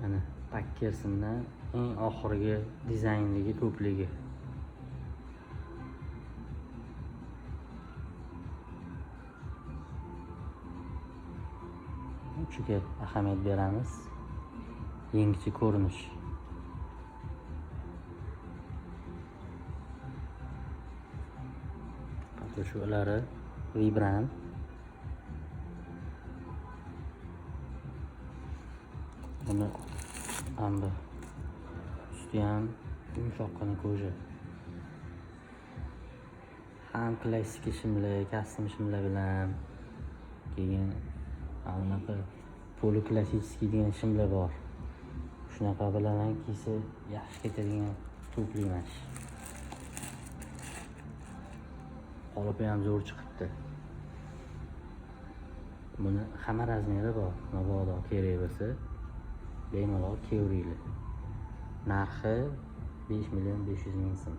Mana Packersondan eng oxirgi dizaynligi ko'pligi. Uchiga ahamiyat beramiz. Yangicha ko'rinish. Shu'lari Vibram. Buni hamda usti ham yumshoqqina koja. Ham klassik shimlar, custom shimlar bilan keyin anaqa poloklassik degan shimlar bor. Shunaqa bilan kiysa yaxshi ketadigan tupli emas. Qolipi ham zo'r chiqibdi. Buni hamma razmeri bor. Mabodo kerak bo'lsa, bemalol kevaringlar. Narxi 5,500,000 so'm.